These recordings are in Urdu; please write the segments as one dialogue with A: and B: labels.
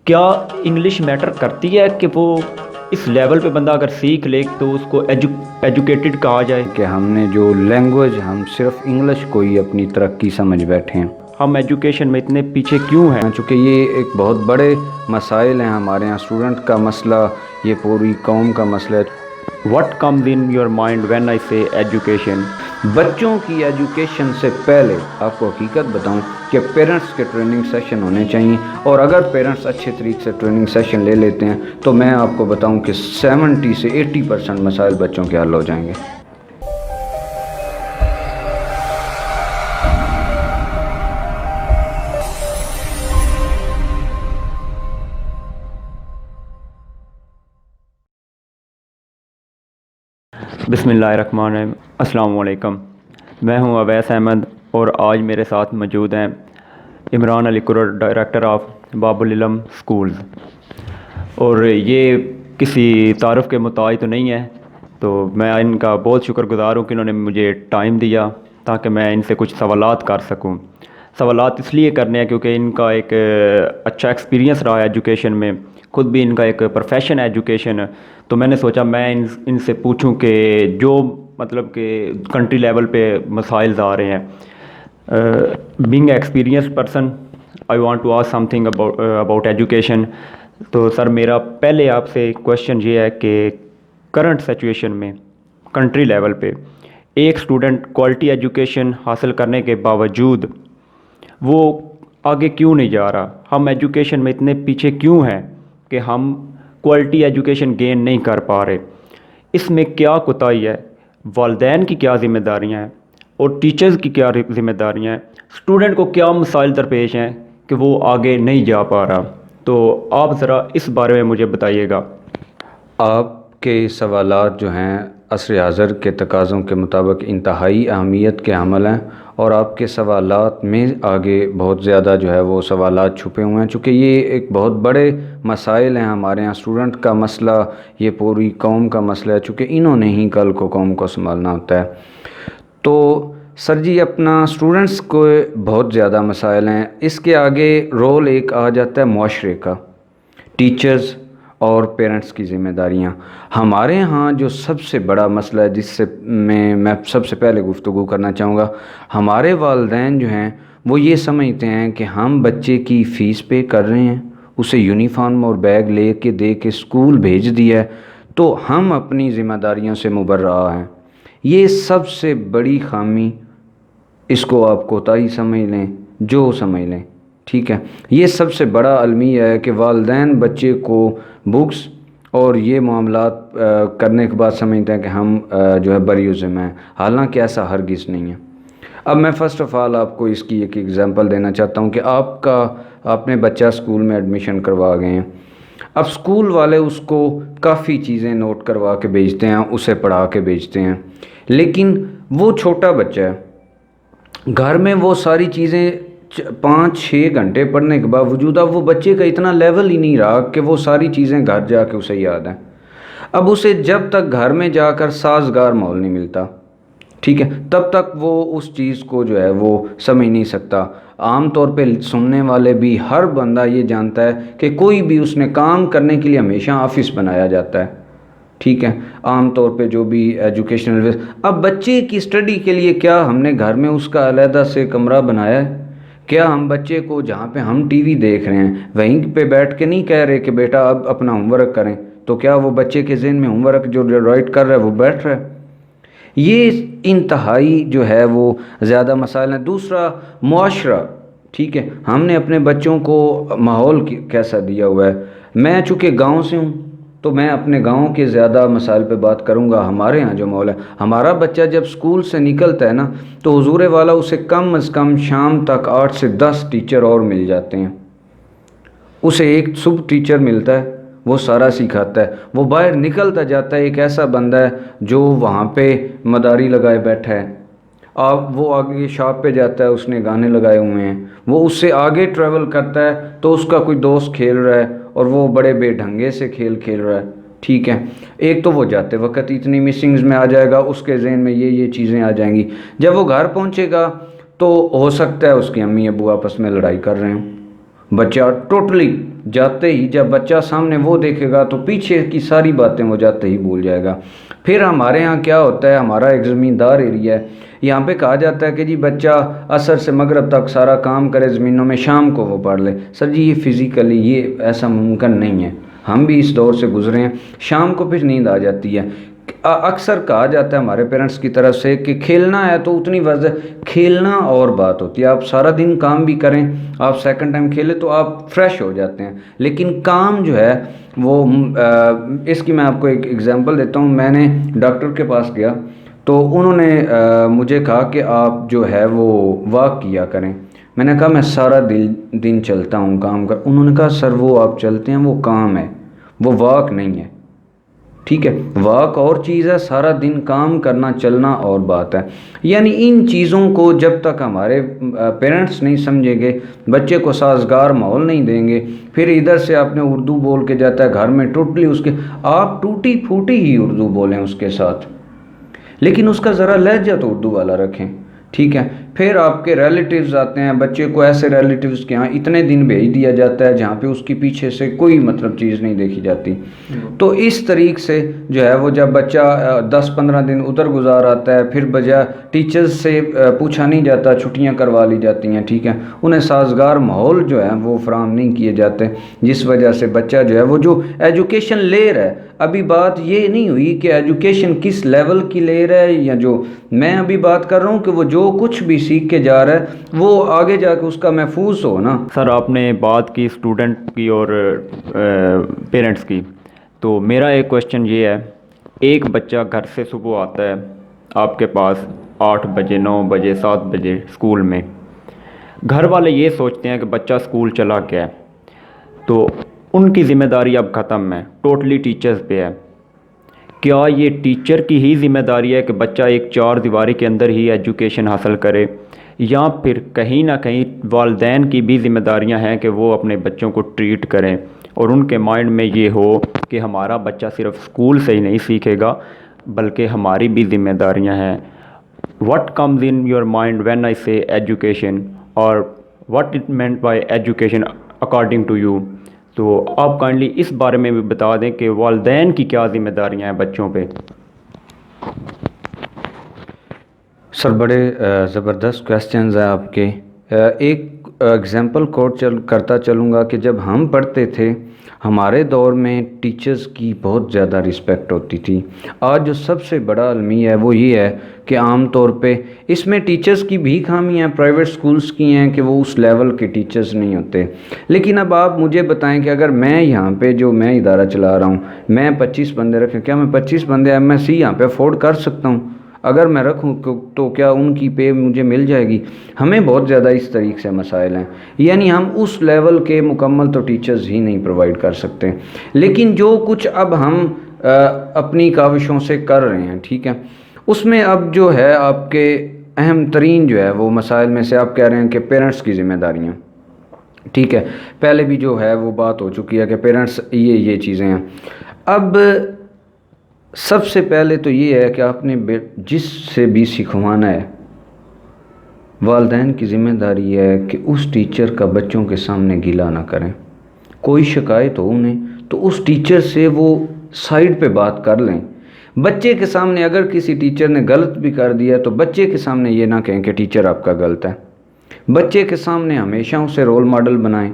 A: کیا انگلش میٹر کرتی ہے کہ وہ اس لیول پہ بندہ اگر سیکھ لے تو اس کو ایجوکیٹڈ کہا جائے؟
B: کہ ہم نے جو لینگویج ہم صرف انگلش کو ہی اپنی ترقی سمجھ بیٹھے ہیں.
A: ہم ایجوکیشن میں اتنے پیچھے کیوں ہیں؟
B: چونکہ یہ ایک بہت بڑے مسائل ہیں ہمارے یہاں. اسٹوڈنٹ کا مسئلہ یہ پوری قوم کا مسئلہ ہے.
A: What comes in your mind when I say education?
B: بچوں کی ایجوکیشن سے پہلے آپ کو حقیقت بتاؤں کہ پیرنٹس کے ٹریننگ سیشن ہونے چاہیے، اور اگر پیرنٹس اچھے طریقے سے ٹریننگ سیشن لے لیتے ہیں تو میں آپ کو بتاؤں کہ 70 سے 80% مسائل بچوں کے حل ہو جائیں گے.
A: بسم اللہ الرحمن الرحیم. السلام علیکم. میں ہوں اویس احمد اور آج میرے ساتھ موجود ہیں عمران علی قرر، ڈائریکٹر آف باب العلم اسکولز. اور یہ کسی تعارف کے محتاج تو نہیں ہے، تو میں ان کا بہت شکر گزار ہوں کہ انہوں نے مجھے ٹائم دیا تاکہ میں ان سے کچھ سوالات کر سکوں. سوالات اس لیے کرنے ہیں کیونکہ ان کا ایک اچھا ایکسپیرینس رہا ہے ایجوکیشن میں، خود بھی ان کا ایک پروفیشن ہے ایجوکیشن. تو میں نے سوچا میں ان سے پوچھوں کہ جو مطلب کہ کنٹری لیول پہ مسائل آ رہے ہیں. Being experienced person I want to ask something about education. تو سر میرا پہلے آپ سے کویشچن یہ ہے کہ کرنٹ سچویشن میں کنٹری لیول پہ ایک اسٹوڈنٹ کوالٹی ایجوکیشن حاصل کرنے کے باوجود وہ آگے کیوں نہیں جا رہا؟ ہم ایجوکیشن میں اتنے پیچھے کیوں ہیں کہ ہم کوالٹی ایجوکیشن گین نہیں کر پا رہے؟ اس میں کیا کوتاہی ہے؟ والدین کی کیا ذمہ داریاں ہیں اور ٹیچرز کی کیا ذمہ داریاں ہیں؟ اسٹوڈنٹ کو کیا مسائل درپیش ہیں کہ وہ آگے نہیں جا پا رہا؟ تو آپ ذرا اس بارے میں مجھے بتائیے گا.
B: آپ کے سوالات جو ہیں عصر حاضر کے تقاضوں کے مطابق انتہائی اہمیت کے حامل ہیں، اور آپ کے سوالات میں آگے بہت زیادہ جو ہے وہ سوالات چھپے ہوئے ہیں. چونکہ یہ ایک بہت بڑے مسائل ہیں ہمارے یہاں. اسٹوڈنٹ کا مسئلہ یہ پوری قوم کا مسئلہ ہے، چونکہ انہوں نے ہی کل کو قوم کو سنبھالنا ہوتا ہے. تو سر جی اپنا اسٹوڈنٹس کو بہت زیادہ مسائل ہیں. اس کے آگے رول ایک آ جاتا ہے معاشرے کا، ٹیچرز اور پیرنٹس کی ذمہ داریاں. ہمارے ہاں جو سب سے بڑا مسئلہ ہے جس سے میں سب سے پہلے گفتگو کرنا چاہوں گا، ہمارے والدین جو ہیں وہ یہ سمجھتے ہیں کہ ہم بچے کی فیس پے کر رہے ہیں، اسے یونیفارم اور بیگ لے کے دے کے اسکول بھیج دیا ہے، تو ہم اپنی ذمہ داریوں سے مبرہ ہیں. یہ سب سے بڑی خامی، اس کو آپ کوتاہی سمجھ لیں جو سمجھ لیں، ٹھیک ہے. یہ سب سے بڑا المیہ ہے کہ والدین بچے کو بکس اور یہ معاملات کرنے کے بعد سمجھتے ہیں کہ ہم جو ہے بری ذمہ ہیں، حالانکہ ایسا ہرگز نہیں ہے. اب میں فرسٹ آف آل آپ کو اس کی ایک ایگزامپل دینا چاہتا ہوں کہ آپ نے بچہ اسکول میں ایڈمیشن کروا گئے ہیں. اب اسکول والے اس کو کافی چیزیں نوٹ کروا کے بھیجتے ہیں، اسے پڑھا کے بھیجتے ہیں، لیکن وہ چھوٹا بچہ ہے، گھر میں وہ ساری چیزیں 5-6 گھنٹے پڑھنے کے باوجود اب وہ بچے کا اتنا لیول ہی نہیں رہا کہ وہ ساری چیزیں گھر جا کے اسے یاد ہیں. اب اسے جب تک گھر میں جا کر سازگار ماحول نہیں ملتا، ٹھیک ہے، تب تک وہ اس چیز کو جو ہے وہ سمجھ نہیں سکتا. عام طور پہ سننے والے بھی ہر بندہ یہ جانتا ہے کہ کوئی بھی اس نے کام کرنے کے لیے ہمیشہ آفس بنایا جاتا ہے، ٹھیک ہے، عام طور پہ جو بھی ایجوکیشنل. اب بچے کی اسٹڈی کے لیے کیا ہم نے گھر میں اس کا علیحدہ سے کمرہ بنایا ہے؟ کیا ہم بچے کو جہاں پہ ہم ٹی وی دیکھ رہے ہیں وہیں پہ بیٹھ کے نہیں کہہ رہے کہ بیٹا اب اپنا ہوم ورک کریں؟ تو کیا وہ بچے کے ذہن میں ہوم ورک جو رائٹ کر رہا ہے وہ بیٹھ رہا ہے؟ یہ انتہائی جو ہے وہ زیادہ مسائل ہیں. دوسرا معاشرہ، ٹھیک ہے، ہم نے اپنے بچوں کو ماحول کیسا دیا ہوا ہے. میں چونکہ گاؤں سے ہوں تو میں اپنے گاؤں کے زیادہ مسائل پہ بات کروں گا. ہمارے ہاں جو ماحول ہے، ہمارا بچہ جب اسکول سے نکلتا ہے نا تو حضور والا اسے کم از کم شام تک 8 سے 10 ٹیچر اور مل جاتے ہیں. اسے ایک صبح ٹیچر ملتا ہے، وہ سارا سکھاتا ہے، وہ باہر نکلتا جاتا ہے ایک ایسا بندہ ہے جو وہاں پہ مداری لگائے بیٹھا ہے. وہ آگے شاپ پہ جاتا ہے، اس نے گانے لگائے ہوئے ہیں، وہ اس سے آگے ٹریول کرتا ہے تو اس کا کوئی دوست کھیل رہا ہے اور وہ بڑے بے ڈھنگے سے کھیل رہا ہے، ٹھیک ہے. ایک تو وہ جاتے وقت اتنی مسنگز میں آ جائے گا، اس کے ذہن میں یہ چیزیں آ جائیں گی. جب وہ گھر پہنچے گا تو ہو سکتا ہے اس کی امی ابو آپس میں لڑائی کر رہے ہوں، بچہ ٹوٹلی جاتے ہی جب بچہ سامنے وہ دیکھے گا تو پیچھے کی ساری باتیں وہ جاتے ہی بھول جائے گا۔ پھر ہمارے ہاں کیا ہوتا ہے، ہمارا ایک زمیندار ایریا ہے، یہاں پہ کہا جاتا ہے کہ جی بچہ عصر سے مغرب تک سارا کام کرے زمینوں میں، شام کو وہ پڑھ لے۔ سر جی یہ فزیکلی یہ ایسا ممکن نہیں ہے، ہم بھی اس دور سے گزرے ہیں، شام کو پھر نیند آ جاتی ہے۔ اکثر کہا جاتا ہے ہمارے پیرنٹس کی طرف سے کہ کھیلنا ہے تو اتنی وجہ، کھیلنا اور بات ہوتی ہے، آپ سارا دن کام بھی کریں، آپ سیکنڈ ٹائم کھیلیں تو آپ فریش ہو جاتے ہیں، لیکن کام جو ہے وہ اس کی میں آپ کو ایک ایگزامپل دیتا ہوں۔ میں نے ڈاکٹر کے پاس گیا تو انہوں نے مجھے کہا کہ آپ جو ہے وہ واک کیا کریں۔ میں نے کہا میں سارا دن چلتا ہوں کام کر، انہوں نے کہا سر وہ آپ چلتے ہیں وہ کام ہے، وہ واک نہیں ہے۔ ٹھیک ہے، واک اور چیز ہے، سارا دن کام کرنا چلنا اور بات ہے۔ یعنی ان چیزوں کو جب تک ہمارے پیرنٹس نہیں سمجھیں گے، بچے کو سازگار ماحول نہیں دیں گے، پھر ادھر سے آپ نے اردو بول کے جاتا ہے گھر میں ٹوٹلی اس کے، آپ ٹوٹی پھوٹی ہی اردو بولیں اس کے ساتھ، لیکن اس کا ذرا لہجہ تو اردو والا رکھیں۔ ٹھیک ہے، پھر آپ کے ریلیٹیوز آتے ہیں، بچے کو ایسے ریلیٹیوز کے ہاں اتنے دن بھیج دیا جاتا ہے جہاں پہ اس کی پیچھے سے کوئی مطلب چیز نہیں دیکھی جاتی۔ تو اس طریقے سے جو ہے وہ جب بچہ 10-15 دن ادھر گزار آتا ہے، پھر بجا ٹیچرز سے پوچھا نہیں جاتا، چھٹیاں کروا لی جاتی ہیں، ٹھیک ہے، انہیں سازگار ماحول جو ہے وہ فراہم نہیں کیے جاتے، جس وجہ سے بچہ جو ہے وہ جو ایجوکیشن لے رہا ہے، ابھی بات یہ نہیں ہوئی کہ ایجوکیشن کس لیول کی لے رہا ہے، یا جو میں ابھی بات کر رہا ہوں کہ وہ جو کچھ بھی سیکھ کے جا رہا ہے وہ آگے جا کے اس کا محفوظ ہو نا۔
A: سر آپ نے بات کی اسٹوڈنٹ کی اور پیرنٹس کی، تو میرا ایک کویشچن یہ ہے، ایک بچہ گھر سے صبح آتا ہے آپ کے پاس 8 بجے 9 بجے 7 بجے اسکول میں، گھر والے یہ سوچتے ہیں کہ بچہ اسکول چلا گیا ہے، تو ان کی ذمہ داری اب ختم ہے، ٹوٹلی ٹیچرز پہ ہے۔ کیا یہ ٹیچر کی ہی ذمہ داری ہے کہ بچہ ایک 4 دیواری کے اندر ہی ایجوکیشن حاصل کرے، یا پھر کہیں نہ کہیں والدین کی بھی ذمہ داریاں ہیں کہ وہ اپنے بچوں کو ٹریٹ کریں اور ان کے مائنڈ میں یہ ہو کہ ہمارا بچہ صرف اسکول سے ہی نہیں سیکھے گا بلکہ ہماری بھی ذمہ داریاں ہیں؟ What comes in your mind when I say education, or what it meant by education according to you؟ تو آپ کائنڈلی اس بارے میں بھی بتا دیں کہ والدین کی کیا ذمہ داریاں ہیں بچوں پہ۔
B: سر بڑے زبردست کویسچنز ہیں آپ کے۔ ایک ایگزامپل کوٹ کرتا چلوں گا کہ جب ہم پڑھتے تھے ہمارے دور میں ٹیچرز کی بہت زیادہ رسپیکٹ ہوتی تھی۔ آج جو سب سے بڑا المیہ ہے وہ یہ ہے کہ عام طور پہ اس میں ٹیچرز کی بھی خامی ہیں، پرائیویٹ سکولز کی ہیں کہ وہ اس لیول کے ٹیچرز نہیں ہوتے۔ لیکن اب آپ مجھے بتائیں کہ اگر میں یہاں پہ جو میں ادارہ چلا رہا ہوں، میں 25 بندے رکھیں، کیا میں 25 بندے MSc یہاں پہ افورڈ کر سکتا ہوں؟ اگر میں رکھوں تو کیا ان کی پے مجھے مل جائے گی؟ ہمیں بہت زیادہ اس طریقے سے مسائل ہیں، یعنی ہم اس لیول کے مکمل تو ٹیچرز ہی نہیں پرووائڈ کر سکتے۔ لیکن جو کچھ اب ہم اپنی کاوشوں سے کر رہے ہیں، ٹھیک ہے، اس میں اب جو ہے آپ کے اہم ترین جو ہے وہ مسائل میں سے آپ کہہ رہے ہیں کہ پیرنٹس کی ذمہ داریاں، ٹھیک ہے، پہلے بھی جو ہے وہ بات ہو چکی ہے کہ پیرنٹس یہ چیزیں ہیں۔ اب سب سے پہلے تو یہ ہے کہ آپ نے جس سے بھی سکھوانا ہے، والدین کی ذمہ داری ہے کہ اس ٹیچر کا بچوں کے سامنے گلہ نہ کریں۔ کوئی شکایت ہو انہیں تو اس ٹیچر سے وہ سائڈ پہ بات کر لیں۔ بچے کے سامنے اگر کسی ٹیچر نے غلط بھی کر دیا تو بچے کے سامنے یہ نہ کہیں کہ ٹیچر آپ کا غلط ہے۔ بچے کے سامنے ہمیشہ اسے رول ماڈل بنائیں،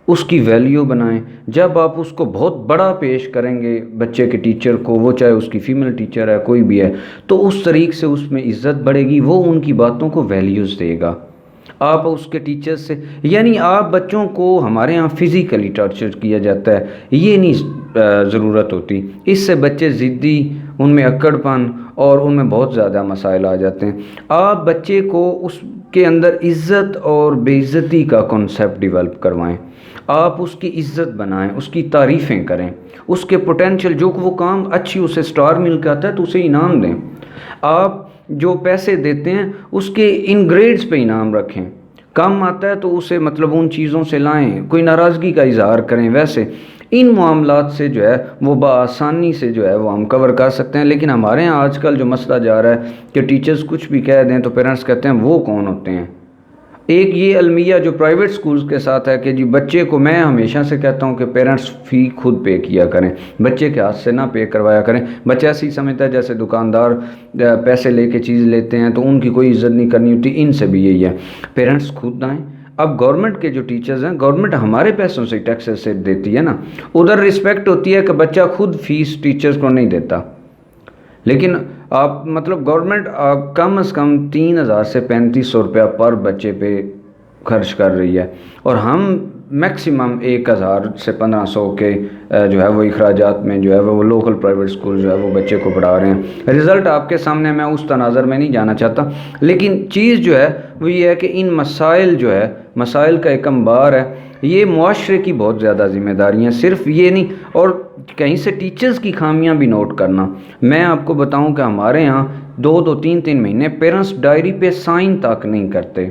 B: اس کی ویلیو بنائیں۔ جب آپ اس کو بہت بڑا پیش کریں گے بچے کے ٹیچر کو، وہ چاہے اس کی فیمیل ٹیچر ہے کوئی بھی ہے، تو اس طریقے سے اس میں عزت بڑھے گی، وہ ان کی باتوں کو ویلیوز دے گا۔ آپ اس کے ٹیچر سے، یعنی آپ بچوں کو، ہمارے ہاں فزیکلی ٹارچر کیا جاتا ہے، یہ نہیں ضرورت ہوتی، اس سے بچے ضدی، ان میں اکڑ پن اور ان میں بہت زیادہ مسائل آ جاتے ہیں۔ آپ بچے کو اس کے اندر عزت اور بے عزتی کا کنسیپٹ ڈیولپ کروائیں، آپ اس کی عزت بنائیں، اس کی تعریفیں کریں، اس کے پوٹینشیل، جو وہ کام اچھی اسے سٹار مل کے آتا ہے تو اسے انعام دیں۔ آپ جو پیسے دیتے ہیں اس کے ان گریڈز پہ انعام رکھیں، کم آتا ہے تو اسے مطلب ان چیزوں سے لائیں، کوئی ناراضگی کا اظہار کریں۔ ویسے ان معاملات سے جو ہے وہ بآسانی سے جو ہے وہ ہم کور کر سکتے ہیں۔ لیکن ہمارے ہاں آج کل جو مسئلہ جا رہا ہے کہ ٹیچرز کچھ بھی کہہ دیں تو پیرنٹس کہتے ہیں وہ کون ہوتے ہیں؟ ایک یہ المیہ جو پرائیویٹ سکولز کے ساتھ ہے کہ جی بچے کو، میں ہمیشہ سے کہتا ہوں کہ پیرنٹس فی خود پے کیا کریں، بچے کے ہاتھ سے نہ پے کروایا کریں. بچہ ایسے ہی سمجھتا ہے جیسے دکاندار پیسے لے کے چیز لیتے ہیں تو ان کی کوئی عزت نہیں کرنی ہوتی. ان سے بھی یہی ہے، پیرنٹس خود آئیں. اب گورنمنٹ کے جو ٹیچرز ہیں، گورنمنٹ ہمارے پیسوں سے ٹیکسز سے دیتی ہے نا، ادھر رسپیکٹ ہوتی ہے کہ بچہ خود فیس ٹیچرز کو نہیں دیتا. لیکن آپ مطلب گورنمنٹ کم از کم 3,000 سے 3,500 روپیہ پر بچے پہ خرچ کر رہی ہے، اور ہم میکسیمم 1,000 سے 1,500 کے جو ہے وہ اخراجات میں جو ہے وہ لوکل پرائیویٹ سکول جو ہے وہ بچے کو پڑھا رہے ہیں. رزلٹ آپ کے سامنے، میں اس تناظر میں نہیں جانا چاہتا، لیکن چیز جو ہے وہ یہ ہے کہ ان مسائل جو ہے، مسائل کا ایک انبار ہے. یہ معاشرے کی بہت زیادہ ذمہ داریاں، صرف یہ نہیں، اور کہیں سے ٹیچرز کی خامیاں بھی نوٹ کرنا. میں آپ کو بتاؤں کہ ہمارے ہاں 2 3 مہینے پیرنٹس ڈائری پہ سائن تک نہیں کرتے.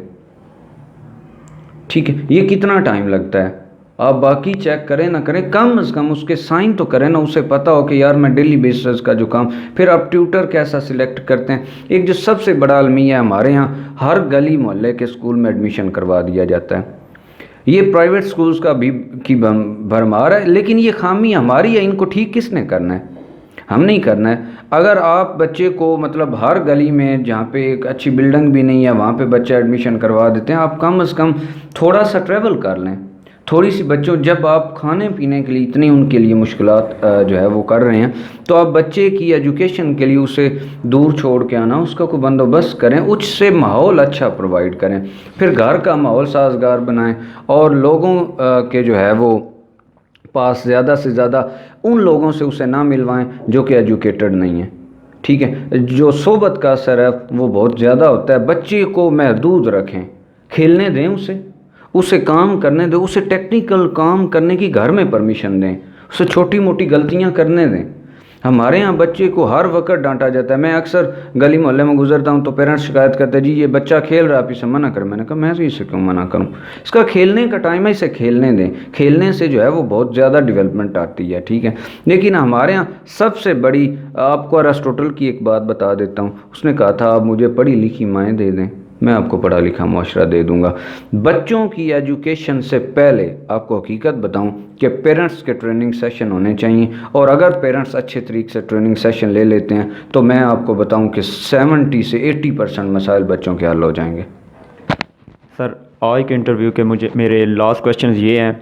B: ٹھیک ہے، یہ کتنا ٹائم لگتا ہے؟ آپ باقی چیک کریں نہ کریں، کم از کم اس کے سائن تو کریں نا، اسے پتہ ہو کہ یار میں ڈیلی بیسس کا جو کام. پھر آپ ٹیوٹر کیسا سلیکٹ کرتے ہیں؟ ایک جو سب سے بڑا المیہ ہے ہمارے ہاں، ہر گلی محلے کے اسکول میں ایڈمیشن کروا دیا جاتا ہے. یہ پرائیویٹ سکولز کا بھی کی بھرمار ہے، لیکن یہ خامی ہماری ہے. ان کو ٹھیک کس نے کرنا ہے؟ ہم نہیں کرنا ہے. اگر آپ بچے کو مطلب ہر گلی میں جہاں پہ ایک اچھی بلڈنگ بھی نہیں ہے وہاں پہ بچہ ایڈمیشن کروا دیتے ہیں، آپ کم از کم تھوڑا سا ٹریول کر لیں. تھوڑی سی بچوں، جب آپ کھانے پینے کے لیے اتنی ان کے لیے مشکلات جو ہے وہ کر رہے ہیں، تو آپ بچے کی ایجوکیشن کے لیے اسے دور چھوڑ کے آنا، اس کا کوئی بندوبست کریں، اس سے ماحول اچھا پرووائڈ کریں. پھر گھر کا ماحول سازگار بنائیں، اور لوگوں کے جو ہے وہ پاس زیادہ سے زیادہ ان لوگوں سے اسے نہ ملوائیں جو کہ ایجوکیٹڈ نہیں ہیں. ٹھیک ہے، جو صحبت کا اثر ہے وہ بہت زیادہ ہوتا ہے. بچے کو محدود رکھیں، کھیلنے دیں، اسے کام کرنے دیں، اسے ٹیکنیکل کام کرنے کی گھر میں پرمیشن دیں، اسے چھوٹی موٹی غلطیاں کرنے دیں. ہمارے ہاں بچے کو ہر وقت ڈانٹا جاتا ہے. میں اکثر گلی محلے میں گزرتا ہوں تو پیرنٹس شکایت کرتے ہیں جی یہ بچہ کھیل رہا ہے، آپ اسے منع کریں. میں نے کہا میں اسے کیوں منع کروں؟ اس کا کھیلنے کا ٹائم ہے، اسے کھیلنے دیں. کھیلنے سے جو ہے وہ بہت زیادہ ڈیولپمنٹ آتی ہے. ٹھیک ہے، لیکن ہمارے ہاں سب سے بڑی، آپ کو ارسطوٹل کی ایک بات بتا دیتا ہوں. اس نے کہا تھا آپ مجھے پڑھی لکھی مائیں دے دیں، میں آپ کو پڑھا لکھا معاشرہ دے دوں گا. بچوں کی ایجوکیشن سے پہلے آپ کو حقیقت بتاؤں کہ پیرنٹس کے ٹریننگ سیشن ہونے چاہیے، اور اگر پیرنٹس اچھے طریقے سے ٹریننگ سیشن لے لیتے ہیں تو میں آپ کو بتاؤں کہ 70 سے 80% مسائل بچوں کے حل ہو جائیں گے.
A: سر، آج کے انٹرویو کے میرے لاسٹ کویشچنز یہ ہیں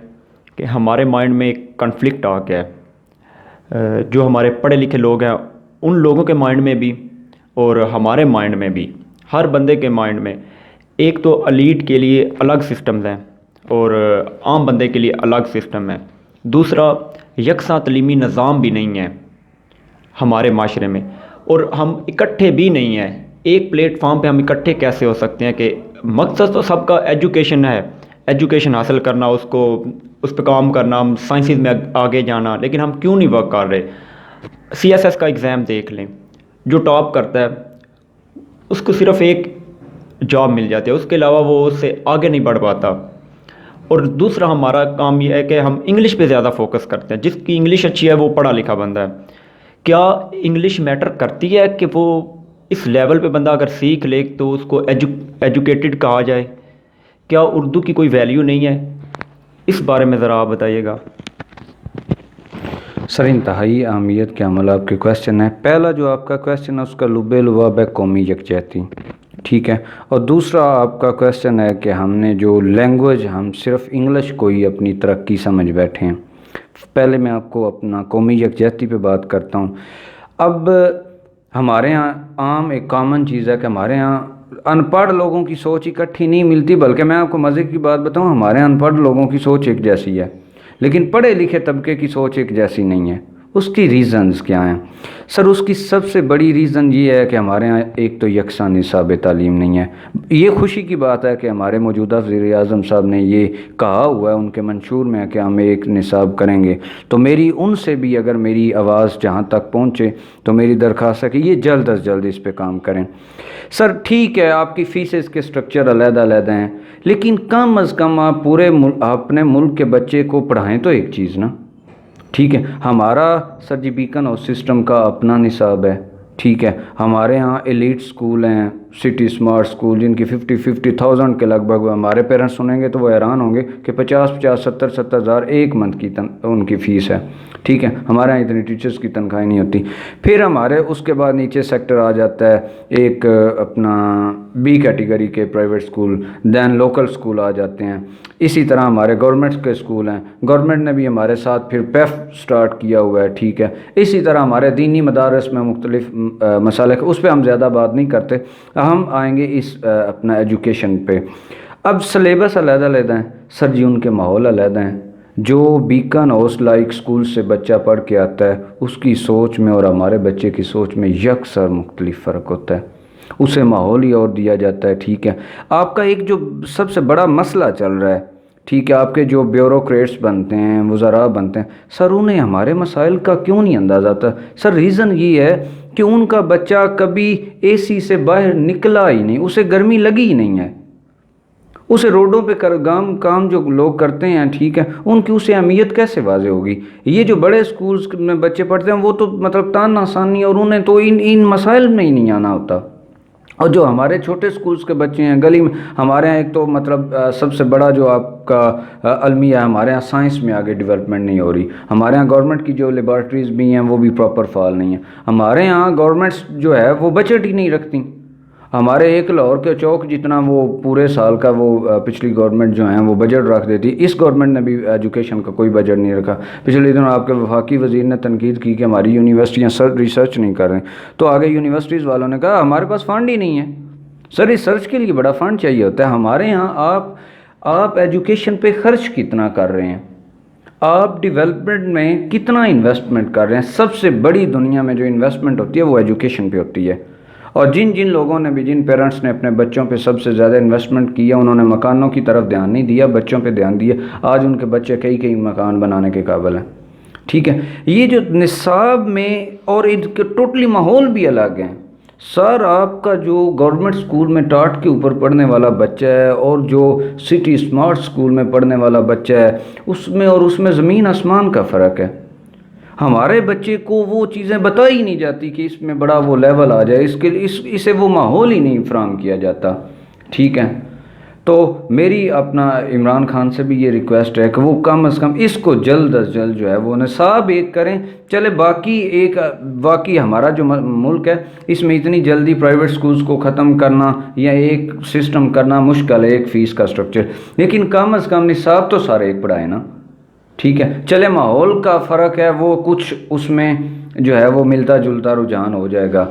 A: کہ ہمارے مائنڈ میں ایک کنفلکٹ آ گیا ہے، جو ہمارے پڑھے لکھے لوگ ہیں ان لوگوں کے مائنڈ میں بھی اور ہمارے مائنڈ میں بھی، ہر بندے کے مائنڈ میں. ایک تو ایلیٹ کے لیے الگ سسٹمز ہیں اور عام بندے کے لیے الگ سسٹم ہے. دوسرا، یکساں تعلیمی نظام بھی نہیں ہے ہمارے معاشرے میں، اور ہم اکٹھے بھی نہیں ہیں. ایک پلیٹ فارم پہ ہم اکٹھے کیسے ہو سکتے ہیں؟ کہ مقصد تو سب کا ایجوکیشن ہے، ایجوکیشن حاصل کرنا، اس پہ کام کرنا، ہم سائنسز میں آگے جانا، لیکن ہم کیوں نہیں ورک کر رہے؟ CSS کا ایگزام دیکھ لیں، جو ٹاپ کرتا ہے اس کو صرف ایک جاب مل جاتی ہے، اس کے علاوہ وہ اس سے آگے نہیں بڑھ پاتا. اور دوسرا ہمارا کام یہ ہے کہ ہم انگلش پہ زیادہ فوکس کرتے ہیں. جس کی انگلش اچھی ہے وہ پڑھا لکھا بندہ ہے. کیا انگلش میٹر کرتی ہے کہ وہ اس لیول پہ بندہ اگر سیکھ لے تو اس کو ایجوکیٹڈ کہا جائے؟ کیا اردو کی کوئی ویلیو نہیں ہے؟ اس بارے میں ذرا آپ بتائیے گا.
B: سر، انتہائی اہمیت کے عمل آپ کے کویسچن ہے. پہلا جو آپ کا کویسچن ہے اس کا لب لباب ہے قومی یکجہتی. ٹھیک ہے، اور دوسرا آپ کا کویسچن ہے کہ ہم نے جو لینگویج، ہم صرف انگلش کو ہی اپنی ترقی سمجھ بیٹھے ہیں. پہلے میں آپ کو اپنا قومی یکجہتی پہ بات کرتا ہوں. اب ہمارے ہاں عام ایک کامن چیز ہے کہ ہمارے ہاں ان پڑھ لوگوں کی سوچ اکٹھی نہیں ملتی، بلکہ میں آپ کو مزے کی بات بتاؤں، ہمارے ان پڑھ لوگوں کی سوچ ایک جیسی ہے لیکن پڑھے لکھے طبقے کی سوچ ایک جیسی نہیں ہے. اس کی ریزنز کیا ہیں؟ سر، اس کی سب سے بڑی ریزن یہ ہے کہ ہمارے ہاں ایک تو یکساں نصاب تعلیم نہیں ہے. یہ خوشی کی بات ہے کہ ہمارے موجودہ وزیر اعظم صاحب نے یہ کہا ہوا ہے ان کے منشور میں کہ ہم ایک نصاب کریں گے. تو میری ان سے بھی اگر میری آواز جہاں تک پہنچے تو میری درخواست ہے کہ یہ جلد از جلد اس پہ کام کریں. سر ٹھیک ہے، آپ کی فیسز کے سٹرکچر علیحدہ علیحدہ ہیں، لیکن کم از کم آپ پورے اپنے ملک کے بچے کو پڑھائیں تو ایک چیز نا. ٹھیک ہے، ہمارا سر جی بیکن اور سسٹم کا اپنا نصاب ہے. ٹھیک ہے، ہمارے ہاں ایلیٹ سکول ہیں، سٹی سمارٹ سکول جن کی 50,000 کے لگ بھگ ہمارے پیرنٹس سنیں گے تو وہ حیران ہوں گے کہ 50 70 ہزار ایک منتھ کی ان کی فیس ہے. ٹھیک ہے, ہمارے یہاں اتنی ٹیچرز کی تنخواہیں نہیں ہوتی. پھر ہمارے اس کے بعد نیچے سیکٹر آ جاتا ہے ایک اپنا بی کیٹیگری کے پرائیویٹ سکول, دین لوکل سکول آ جاتے ہیں. اسی طرح ہمارے گورنمنٹ کے سکول ہیں, گورنمنٹ نے بھی ہمارے ساتھ پھر پیف سٹارٹ کیا ہوا ہے. ٹھیک ہے, اسی طرح ہمارے دینی مدارس میں مختلف مسالک, اس پہ ہم زیادہ بات نہیں کرتے. ہم آئیں گے اس اپنا ایجوکیشن پہ. اب سلیبس علیحدہ علیحدہ ہیں سر جی, ان کے ماحول علیحدہ ہیں. جو بیکن ہاؤس لائک سکول سے بچہ پڑھ کے آتا ہے اس کی سوچ میں اور ہمارے بچے کی سوچ میں یکسر مختلف فرق ہوتا ہے. اسے ماحول ہی اور دیا جاتا ہے. ٹھیک ہے, آپ کا ایک جو سب سے بڑا مسئلہ چل رہا ہے, ٹھیک ہے, آپ کے جو بیوروکریٹس بنتے ہیں, وزراء بنتے ہیں, سر انہیں ہمارے مسائل کا کیوں نہیں اندازہ آتا؟ سر ریزن یہ ہے کہ ان کا بچہ کبھی اے سی سے باہر نکلا ہی نہیں, اسے گرمی لگی ہی نہیں ہے. اسے روڈوں پہ کام جو لوگ کرتے ہیں, ٹھیک ہے, ان کی اسے اہمیت کیسے واضح ہوگی؟ یہ جو بڑے سکولز میں بچے پڑھتے ہیں وہ تو مطلب تان آسانی, اور انہیں تو ان مسائل میں ہی نہیں آنا ہوتا. اور جو ہمارے چھوٹے سکولز کے بچے ہیں گلی میں, ہمارے ہاں ایک تو مطلب سب سے بڑا جو آپ کا المیہ ہے, ہمارے ہاں سائنس میں آگے ڈیولپمنٹ نہیں ہو رہی. ہمارے ہاں گورنمنٹ کی جو لیبارٹریز بھی ہیں وہ بھی پراپر فعال نہیں ہیں. ہمارے ہاں گورنمنٹس جو ہے وہ بجٹ ہی نہیں رکھتی. ہمارے ایک لاہور کے چوک جتنا وہ پورے سال کا وہ پچھلی گورنمنٹ جو ہیں وہ بجٹ رکھ دیتی. اس گورنمنٹ نے بھی ایجوکیشن کا کوئی بجٹ نہیں رکھا. پچھلے دنوں آپ کے وفاقی وزیر نے تنقید کی کہ ہماری یونیورسٹیاں ریسرچ نہیں کر رہی, تو آگے یونیورسٹیز والوں نے کہا ہمارے پاس فنڈ ہی نہیں ہے. سر ریسرچ کے لیے بڑا فنڈ چاہیے ہوتا ہے. ہمارے یہاں آپ ایجوکیشن پہ خرچ کتنا کر رہے ہیں, آپ ڈیولپمنٹ میں کتنا انویسٹمنٹ کر رہے ہیں؟ سب سے بڑی دنیا میں جو انویسٹمنٹ ہوتی ہے وہ ایجوکیشن پہ ہوتی ہے. اور جن لوگوں نے بھی, جن پیرنٹس نے اپنے بچوں پہ سب سے زیادہ انویسٹمنٹ کیا, انہوں نے مکانوں کی طرف دھیان نہیں دیا, بچوں پہ دھیان دیا. آج ان کے بچے کئی مکان بنانے کے قابل ہیں. ٹھیک ہے, یہ جو نصاب میں اور ان کے ٹوٹلی ماحول بھی الگ ہیں. سر آپ کا جو گورنمنٹ سکول میں ٹاٹ کے اوپر پڑھنے والا بچہ ہے اور جو سٹی سمارٹ سکول میں پڑھنے والا بچہ ہے, اس میں زمین آسمان کا فرق ہے. ہمارے بچے کو وہ چیزیں بتائی نہیں جاتی کہ اس میں بڑا وہ لیول آ جائے, اسے وہ ماحول ہی نہیں فراہم کیا جاتا. ٹھیک ہے, تو میری اپنا عمران خان سے بھی یہ ریکویسٹ ہے کہ وہ کم از کم اس کو جلد از جلد جو ہے وہ نصاب ایک کریں. چلے باقی ہمارا جو ملک ہے اس میں اتنی جلدی پرائیویٹ سکولز کو ختم کرنا یا ایک سسٹم کرنا مشکل ہے, ایک فیس کا سٹرکچر, لیکن کم از کم نصاب تو سارے ایک پڑھائیں نا. ٹھیک ہے, چلے ماحول کا فرق ہے وہ کچھ اس میں جو ہے وہ ملتا جلتا رجحان ہو جائے گا.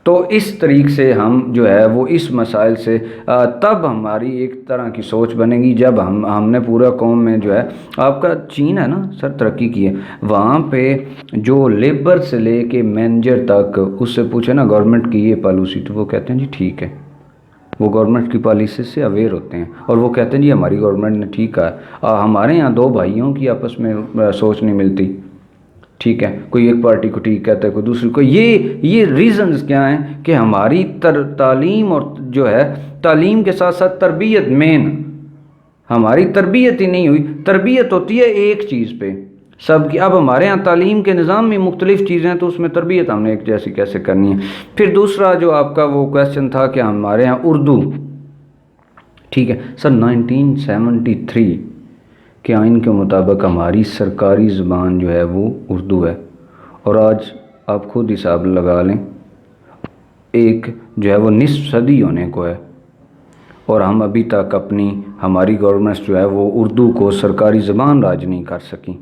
B: تو اس طریقے سے ہم جو ہے وہ اس مسائل سے تب ہماری ایک طرح کی سوچ بنے گی جب ہم نے پورا قوم میں جو ہے, آپ کا چین ہے نا سر ترقی کی ہے, وہاں پہ جو لیبر سے لے کے مینیجر تک اس سے پوچھے نا گورنمنٹ کی یہ پالیسی, تو وہ کہتے ہیں جی ٹھیک ہے. وہ گورنمنٹ کی پالیسی سے اویئر ہوتے ہیں اور وہ کہتے ہیں جی ہماری گورنمنٹ نے ٹھیک کہا. ہمارے یہاں دو بھائیوں کی آپس میں سوچ نہیں ملتی. ٹھیک ہے, کوئی ایک پارٹی کو ٹھیک کہتا ہے, کوئی دوسری کو. یہ ریزنز کیا ہیں کہ ہماری تعلیم اور جو ہے تعلیم کے ساتھ ساتھ تربیت, مین ہماری تربیت ہی نہیں ہوئی. تربیت ہوتی ہے ایک چیز پہ سب کی. اب ہمارے ہاں تعلیم کے نظام میں مختلف چیزیں ہیں تو اس میں تربیت ہم نے ایک جیسی کیسے کرنی ہے. پھر دوسرا جو آپ کا وہ کویسچن تھا کہ ہمارے ہاں اردو, ٹھیک ہے سر 1973 کے آئین کے مطابق ہماری سرکاری زبان جو ہے وہ اردو ہے, اور آج آپ خود حساب لگا لیں ایک جو ہے وہ نصف صدی ہونے کو ہے, اور ہم ابھی تک ہماری گورنمنٹ جو ہے وہ اردو کو سرکاری زبان راج نہیں کر سکی.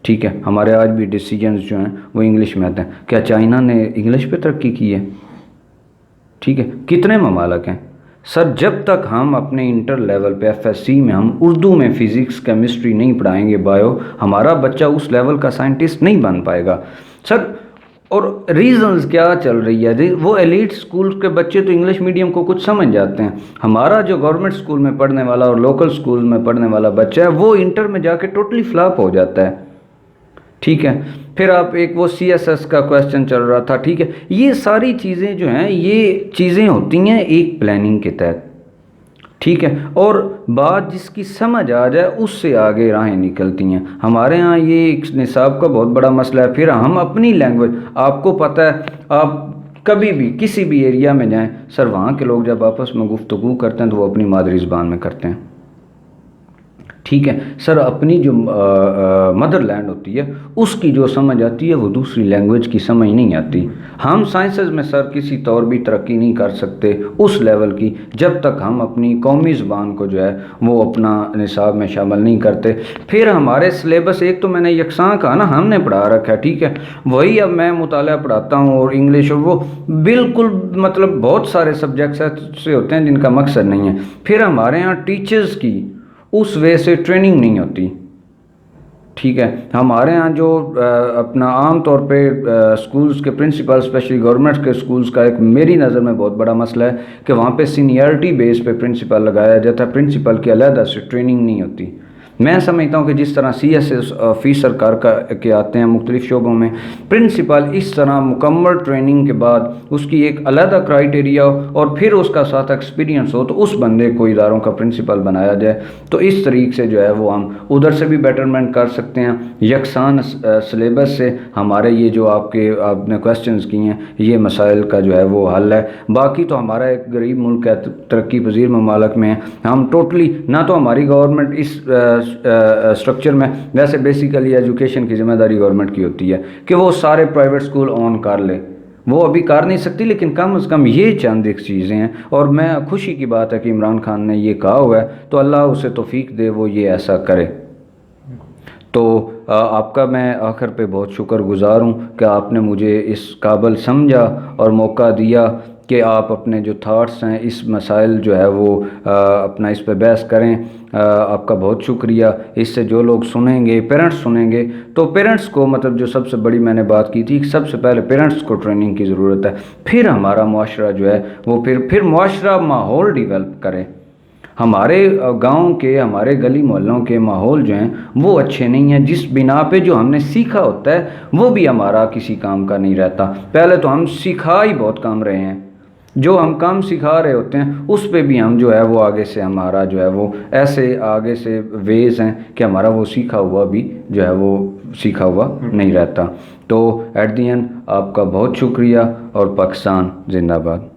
B: ٹھیک ہے, ہمارے آج بھی ڈیسیجنز جو ہیں وہ انگلش میں آتے ہیں. کیا چائنا نے انگلش پہ ترقی کی ہے؟ ٹھیک ہے, کتنے ممالک ہیں سر. جب تک ہم اپنے انٹر لیول پہ FSC میں ہم اردو میں فزکس کیمسٹری نہیں پڑھائیں گے, بایو, ہمارا بچہ اس لیول کا سائنٹسٹ نہیں بن پائے گا سر. اور ریزنز کیا چل رہی ہے, وہ ایلیٹ سکول کے بچے تو انگلش میڈیم کو کچھ سمجھ جاتے ہیں. ہمارا جو گورنمنٹ سکول میں پڑھنے والا اور لوکل سکول میں پڑھنے والا بچہ ہے وہ انٹر میں جا کے ٹوٹلی فلاپ ہو جاتا ہے. ٹھیک ہے, پھر آپ ایک وہ CSS کا کویسچن چل رہا تھا. ٹھیک ہے, یہ ساری چیزیں جو ہیں یہ چیزیں ہوتی ہیں ایک پلاننگ کے تحت. ٹھیک ہے, اور بات جس کی سمجھ آ جائے اس سے آگے راہیں نکلتی ہیں. ہمارے ہاں یہ ایک نصاب کا بہت بڑا مسئلہ ہے. پھر ہم اپنی لینگویج, آپ کو پتہ ہے, آپ کبھی بھی کسی بھی ایریا میں جائیں سر، وہاں کے لوگ جب آپس میں گفتگو کرتے ہیں تو وہ اپنی مادری زبان میں کرتے ہیں، ٹھیک ہے سر۔ اپنی جو مدر لینڈ ہوتی ہے اس کی جو سمجھ آتی ہے وہ دوسری لینگویج کی سمجھ نہیں آتی۔ ہم سائنسز میں سر کسی طور بھی ترقی نہیں کر سکتے اس لیول کی جب تک ہم اپنی قومی زبان کو جو ہے وہ اپنا نصاب میں شامل نہیں کرتے۔ پھر ہمارے سلیبس، ایک تو میں نے یکساں کہا نا، ہم نے پڑھا رکھا ہے، ٹھیک ہے، وہی اب میں مطالعہ پڑھاتا ہوں اور انگلش، اور وہ بالکل مطلب بہت سارے سبجیکٹس ایسے ہوتے ہیں جن کا مقصد نہیں ہے۔ پھر ہمارے ہاں ٹیچرز کی اس وے سے ٹریننگ نہیں ہوتی، ٹھیک ہے۔ ہمارے ہاں جو اپنا عام طور پہ سکولز کے پرنسپل، اسپیشلی گورنمنٹ کے سکولز کا ایک میری نظر میں بہت بڑا مسئلہ ہے کہ وہاں پہ سینئرٹی بیس پہ پرنسپل لگایا جاتا ہے، پرنسپل کی علیحدہ سے ٹریننگ نہیں ہوتی۔ میں سمجھتا ہوں کہ جس طرح سی ایس ایس آفیسر کے آتے ہیں مختلف شعبوں میں، پرنسپل اس طرح مکمل ٹریننگ کے بعد اس کی ایک علیحدہ کرائیٹیریا ہو اور پھر اس کا ساتھ ایکسپیرینس ہو تو اس بندے کو اداروں کا پرنسپل بنایا جائے، تو اس طریقے سے جو ہے وہ ہم ادھر سے بھی بیٹرمنٹ کر سکتے ہیں۔ یکساں سلیبس سے ہمارے یہ جو آپ نے کویسچنز کی ہیں، یہ مسائل کا جو ہے وہ حل ہے۔ باقی تو ہمارا ایک غریب ملک ہے، ترقی پذیر ممالک میں ہم ٹوٹلی نہ تو ہماری گورنمنٹ اس اسٹرکچر میں، ویسے بیسیکلی ایجوکیشن کی ذمہ داری گورنمنٹ کی ہوتی ہے کہ وہ سارے پرائیویٹ سکول آن کر لے، وہ ابھی کر نہیں سکتی، لیکن کم از کم یہ چند ایک چیزیں ہیں، اور میں خوشی کی بات ہے کہ عمران خان نے یہ کہا ہوا ہے تو اللہ اسے توفیق دے وہ یہ ایسا کرے۔ تو آپ کا میں آخر پہ بہت شکر گزار ہوں کہ آپ نے مجھے اس قابل سمجھا اور موقع دیا کہ آپ اپنے جو تھاٹس ہیں اس مسائل جو ہے وہ اپنا اس پہ بحث کریں۔ آپ کا بہت شکریہ۔ اس سے جو لوگ سنیں گے، پیرنٹس سنیں گے، تو پیرنٹس کو مطلب جو سب سے بڑی میں نے بات کی تھی، سب سے پہلے پیرنٹس کو ٹریننگ کی ضرورت ہے، پھر ہمارا معاشرہ جو ہے وہ پھر معاشرہ ماحول ڈیولپ کرے۔ ہمارے گاؤں کے، ہمارے گلی محلوں کے ماحول جو ہیں وہ اچھے نہیں ہیں، جس بنا پہ جو ہم نے سیکھا ہوتا ہے وہ بھی ہمارا کسی کام کا نہیں رہتا۔ پہلے تو ہم سکھا ہی بہت کام رہے ہیں، جو ہم کام سکھا رہے ہوتے ہیں اس پہ بھی ہم جو ہے وہ آگے سے ہمارا جو ہے وہ ایسے آگے سے ویز ہیں کہ ہمارا وہ سیکھا ہوا بھی جو ہے وہ سیکھا ہوا نہیں رہتا۔ تو ایٹ دی اینڈ آپ کا بہت شکریہ، اور پاکستان زندہ باد۔